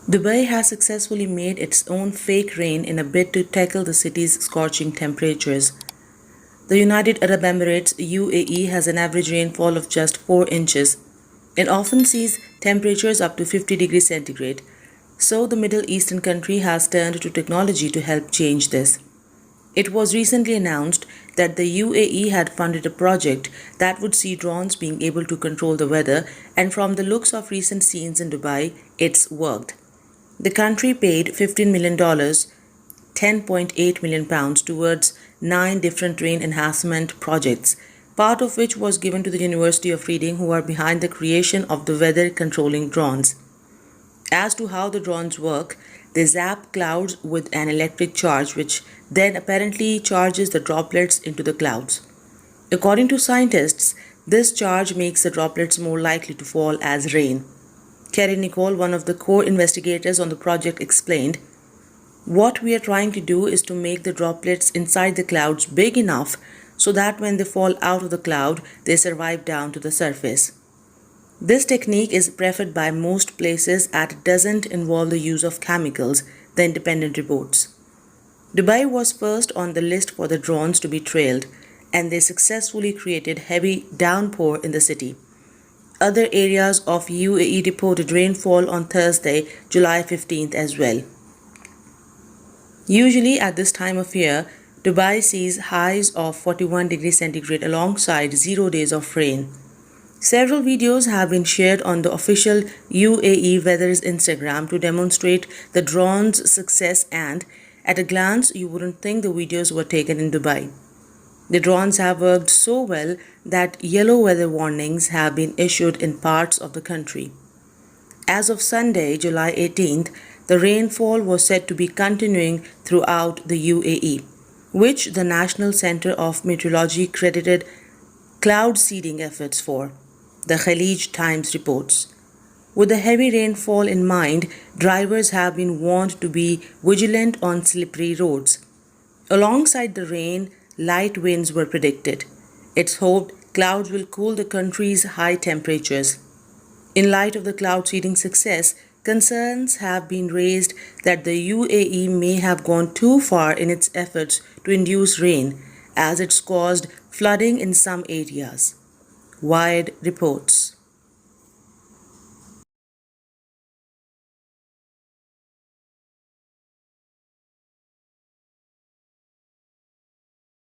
Dubai has successfully made its own fake rain in a bid to tackle the city's scorching temperatures. The United Arab Emirates (UAE) has an average rainfall of just 4 inches. It often sees temperatures up to 50 degrees centigrade, so the Middle Eastern country has turned to technology to help change this. It was recently announced that the UAE had funded a project that would see drones being able to control the weather, and from the looks of recent scenes in Dubai, it's worked. The country paid $15 million, £10.8 million towards 9 different rain enhancement projects, part of which was given to the University of Reading, who are behind the creation of the weather controlling drones. As to how the drones work, they zap clouds with an electric charge, which then apparently charges the droplets into the clouds. According to scientists, this charge makes the droplets more likely to fall as rain. Kerry Nicole, one of the core investigators on the project, explained, "What we are trying to do is to make the droplets inside the clouds big enough so that when they fall out of the cloud, they survive down to the surface. This technique is preferred by most places as it doesn't involve the use of chemicals," the independent reports. Dubai was first on the list for the drones to be trailed, and they successfully created heavy downpour in the city. Other areas of UAE reported rainfall on Thursday, July 15th as well. Usually at this time of year, Dubai sees highs of 41 degrees centigrade alongside 0 days of rain. Several videos have been shared on the official UAE Weather's Instagram to demonstrate the drone's success, and at a glance you wouldn't think the videos were taken in Dubai. The drones have worked so well that yellow weather warnings have been issued in parts of the country. As of Sunday, July 18th, the rainfall was said to be continuing throughout the UAE, which the National Center of Meteorology credited cloud seeding efforts for, the Khalij Times reports. With the heavy rainfall in mind, drivers have been warned to be vigilant on slippery roads. Alongside the rain, light winds were predicted. It's hoped clouds will cool the country's high temperatures. In light of the cloud seeding success, concerns have been raised that the UAE may have gone too far in its efforts to induce rain, as it's caused flooding in some areas. Wired reports.